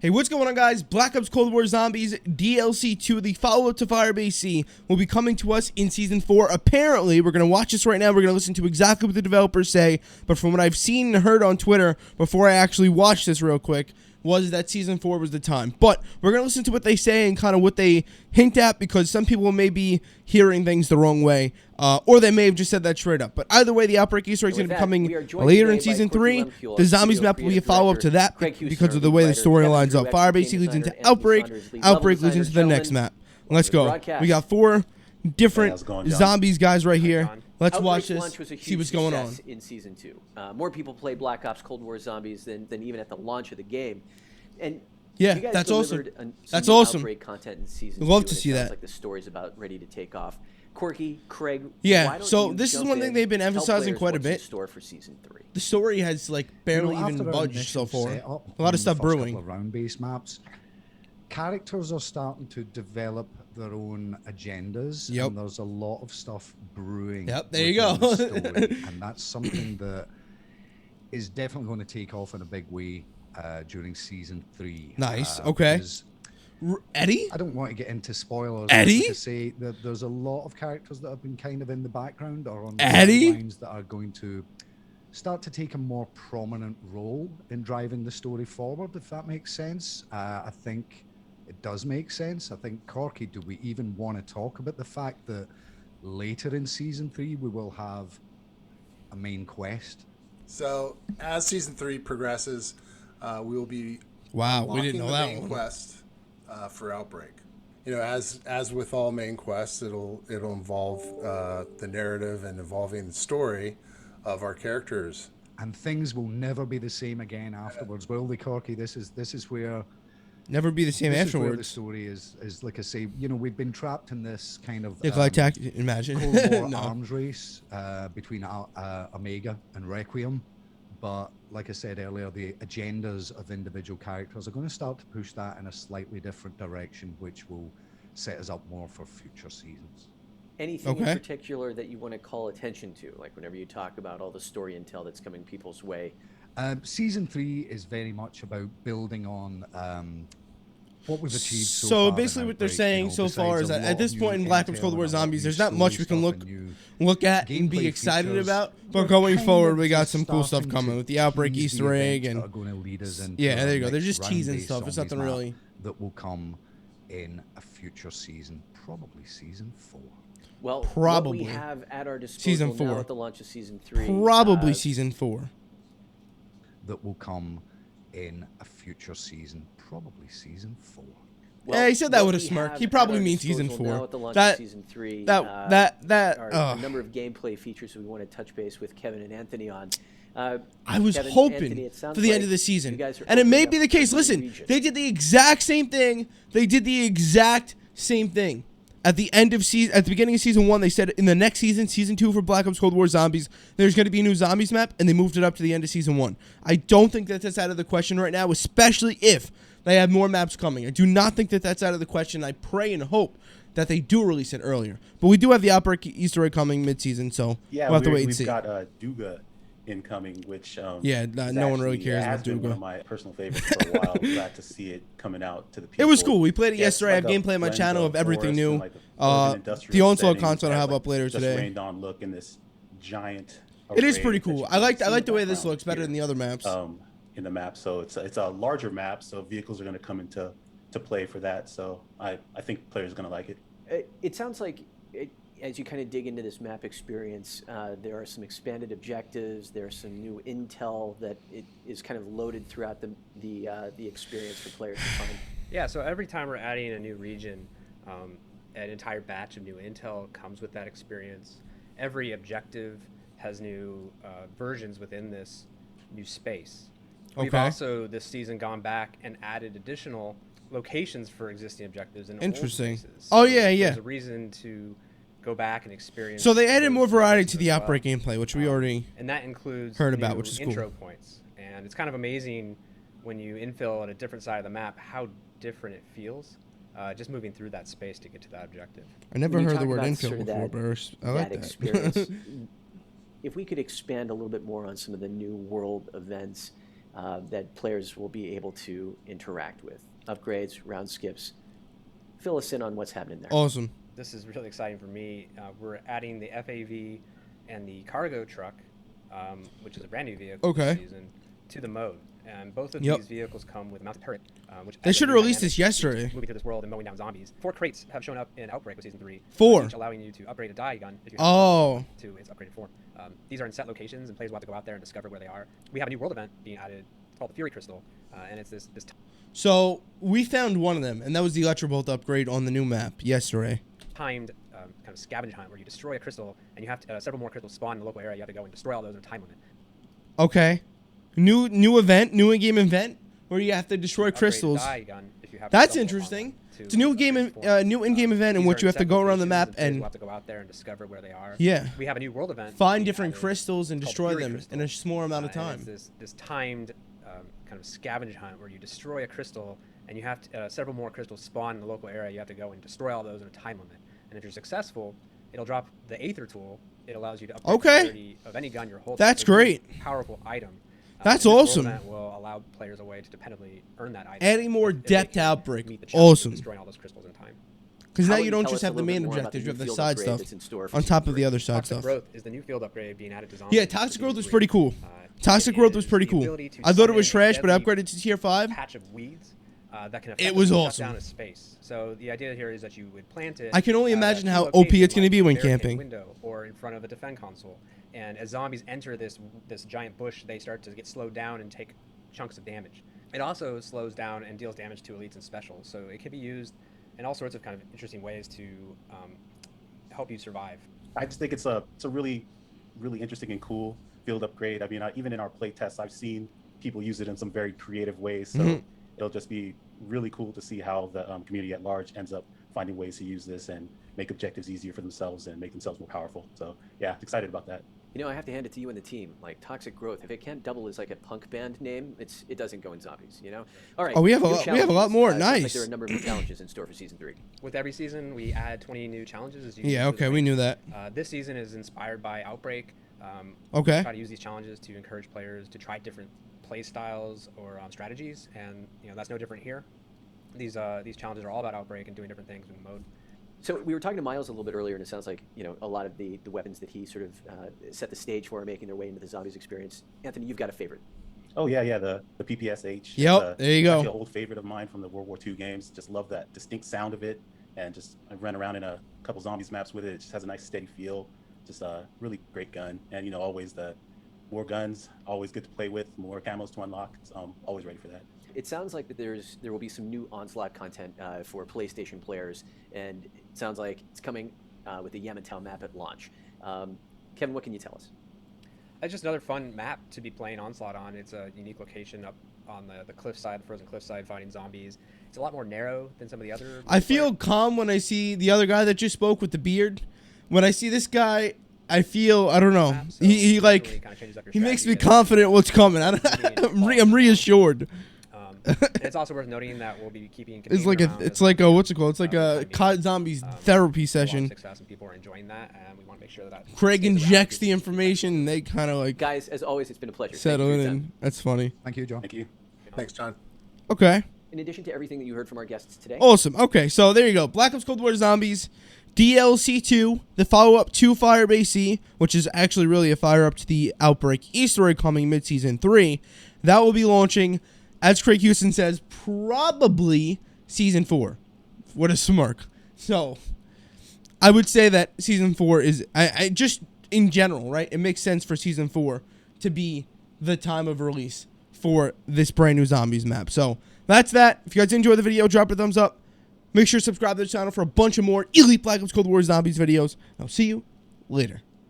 Hey, what's going on, guys? Black Ops Cold War Zombies DLC 2, the follow-up to FIREBASE C, will be coming to us in Season 4. Apparently, we're going to watch this right now. We're going to listen to exactly what the developers say. But from what I've seen and heard on Twitter before I actually watched this real quick, was that Season 4 was the time. But we're going to listen to what they say and kind of what they hint at, because some people may be hearing things the wrong way, or they may have just said that straight up. But either way, the Outbreak Easter egg is going to be coming later in Season 3. The Zombies map will be a follow-up to that because of the way the story lines up. FIREBASE leads into Outbreak. Outbreak leads into the next map. Let's go. We got 4 different Zombies guys right here. Let's watch this, see what's going on. In Season 2. More people play Black Ops Cold War Zombies than even at the launch of the game. And yeah, that's awesome. That's awesome. Outbreak content in Season Love 2, to see that. Like the story's about ready to take off. Corky, Craig. Yeah, so this is one thing they've been emphasizing quite a bit. Store for Season 3. The story has like barely even budged so far. A lot of stuff brewing. Round-based maps. Characters are starting to develop their own agendas, and there's a lot of stuff brewing. Yep, there you go. The story, and that's something that is definitely going to take off in a big way during Season 3. Nice. Okay. Eddie? I don't want to get into spoilers. Eddie? To say that there's a lot of characters that have been kind of in the background or on the lines that are going to start to take a more prominent role in driving the story forward, if that makes sense. I think it does make sense. I think, Corky, do we even want to talk about the fact that later in Season 3 we will have a main quest? So as Season 3 progresses, we will be we didn't know that one. Quest for Outbreak. You know, as with all main quests, it'll involve the narrative and evolving the story of our characters. And things will never be the same again afterwards, will they, Corky? This is where never be the same afterwards. Is where the story is like I say, you know, we've been trapped in this kind of imagine Cold War arms race between Omega and Requiem. But like I said earlier, the agendas of individual characters are going to start to push that in a slightly different direction, which will set us up more for future seasons. Anything in particular that you want to call attention to, like whenever you talk about all the story intel that's coming people's way? Season 3 is very much about building on what we've achieved so far. So basically what they're saying so far is that at this point in Black Ops Cold War Zombies, there's not much we can look at and be excited about. But going forward, we got some cool stuff coming with the Outbreak Easter egg and yeah, there you go. They're just teasing stuff. It's nothing really that will come in a future season, probably Season 4. Well, probably what we have at our disposal Season 4 now at the launch of Season 3. Probably Season 4. That will come in a future season, probably Season 4. Well, yeah, he said that with a smirk. He probably means Season 4. Now at the launch of Season 3, a number of gameplay features we want to touch base with Kevin and Anthony on. I was hoping for the end of the season, and it may be the case. Listen, they did the exact same thing. At the end of at the beginning of Season 1, they said in the next season, Season 2 for Black Ops Cold War Zombies, there's going to be a new Zombies map, and they moved it up to the end of Season 1. I don't think that that's out of the question right now, especially if they have more maps coming. I do not think that that's out of the question. I pray and hope that they do release it earlier. But we do have the Outbreak Easter egg coming mid-season, so we'll have to wait and see. We've got Duga incoming, which no one really cares about Duga. One of my personal favorites for a while. Glad to see it coming out to the people. It was cool. We played it yesterday. I have gameplay on my channel of everything new. The Onslaught content I'll have up later today. Rained on look in this giant. It is pretty cool. I like the way this looks better than the other maps. In the map, so it's a larger map, so vehicles are going to come into play for that. So I think players are going to like it. It sounds like as you kind of dig into this map experience, there are some expanded objectives. There's some new intel that it is kind of loaded throughout the experience for players to find. Yeah, so every time we're adding a new region, an entire batch of new intel comes with that experience. Every objective has new versions within this new space. We've also this season gone back and added additional locations for existing objectives in Interesting. Old spaces. So there's a reason to go back and experience. So they added more variety to the Outbreak gameplay, which we already and that includes heard about, which is cool. Intro points, and it's kind of amazing when you infill at a different side of the map how different it feels. Just moving through that space to get to that objective. I never heard the word infill before, but I like that. Experience. If we could expand a little bit more on some of the new world events that players will be able to interact with. Upgrades, round skips. Fill us in on what's happening there. Awesome. This is really exciting for me. We're adding the FAV and the cargo truck, which is a brand new vehicle this season, to the mode. And both of these vehicles come with a mounted turret. Which they should have released this yesterday. Moving through this world and mowing down zombies. 4 crates have shown up in Outbreak with Season 3. 4. Each allowing you to upgrade a die gun if you have to its upgraded form. These are in set locations, and players will have to go out there and discover where they are. We have a new world event being added. It's called the Fury Crystal, and it's this. So we found one of them, and that was the Electrobolt upgrade on the new map yesterday. Timed kind of scavenge hunt where you destroy a crystal, and you have to, several more crystals spawn in the local area. You have to go and destroy all those in a time limit. Okay. New event, new in-game event where you have to destroy crystals. That's interesting. It's a new game, new in-game event in which you have to go around the map and have to go out there and discover where they are. Yeah. We have a new world event. Find different crystals and destroy them in a small amount of time. It's this timed kind of scavenge hunt where you destroy a crystal, and you have to, several more crystals spawn in the local area. You have to go and destroy all those in a time limit. And if you're successful, it'll drop the Aether tool. It allows you to upgrade the ability of any gun you're holding. That's great. Powerful item. That's awesome. That will allow players a way to dependably earn that item. Adding more depth to Outbreak. Awesome. Destroying all those crystals in time. Because now you don't just have the main objectives, you have the side stuff on top of the other side stuff. Toxic Growth is the new field upgrade being added to zombies. Yeah, Toxic Growth was pretty cool. Toxic Growth was pretty cool. I thought it was trash, but I upgraded to tier 5. Patch of weeds that can it was awesome. Down a space. So the idea here is that you would plant it. I can only imagine how OP it's going to be when camping. Window or in front of a defend console. And as zombies enter this giant bush, they start to get slowed down and take chunks of damage. It also slows down and deals damage to elites and specials. So it can be used in all sorts of kind of interesting ways to help you survive. I just think it's a really, really interesting and cool field upgrade. I mean, even in our play tests, I've seen people use it in some very creative ways. So it'll just be really cool to see how the community at large ends up finding ways to use this and make objectives easier for themselves and make themselves more powerful. So yeah, excited about that. You know, I have to hand it to you and the team. Like Toxic Growth, if it can't double as like a punk band name, it doesn't go in zombies. You know. All right. Oh, we have a lot more. Nice. Like there are a number of new challenges in store for Season 3. With every season, we add 20 new challenges. Yeah. Okay, we knew that. This season is inspired by Outbreak. Okay. Try to use these challenges to encourage players to try different play styles or strategies, and that's no different here. These challenges are all about Outbreak and doing different things in the mode. So we were talking to Miles a little bit earlier, and it sounds like a lot of the weapons that he sort of set the stage for are making their way into the zombies experience. Anthony, you've got a favorite. Oh yeah, the PPSH. Yep, there you go. Actually, an old favorite of mine from the World War II games. Just love that distinct sound of it, and just I run around in a couple zombies maps with it. It just has a nice steady feel. Just a really great gun, and always the more guns, always good to play with, more camos to unlock. So I'm always ready for that. It sounds like that there will be some new Onslaught content for PlayStation players, and it sounds like it's coming with the Yamantau map at launch. Kevin, what can you tell us? It's just another fun map to be playing Onslaught on. It's a unique location up on the cliffside, the frozen cliffside, fighting zombies. It's a lot more narrow than some of the other. I feel calm when I see the other guy that just spoke with the beard. When I see this guy, I feel, I don't know. So he makes me confident what's coming. I'm reassured. It's also worth noting that we'll be keeping. It's like a what's it called? It's like a COD Zombies therapy session. Success, and people are enjoying that, and we want to make sure that Craig injects the information, and they kind of like. Guys, as always, it's been a pleasure. Settle in. That's funny. Thank you, John. Thank you. Thanks, John. Okay. In addition to everything that you heard from our guests today. Awesome. Okay, so there you go. Black Ops Cold War Zombies, DLC 2, the follow-up to FIREBASE, which is actually really a fire-up to the Outbreak Easter egg coming mid-season 3. That will be launching, as Craig Houston says, probably Season 4. What a smirk. So, I would say that Season 4 is, I just in general, right? It makes sense for Season 4 to be the time of release for this brand new Zombies map. So, that's that. If you guys enjoyed the video, drop a thumbs up. Make sure to subscribe to the channel for a bunch of more ELEET Black Ops Cold War Zombies videos. I'll see you later.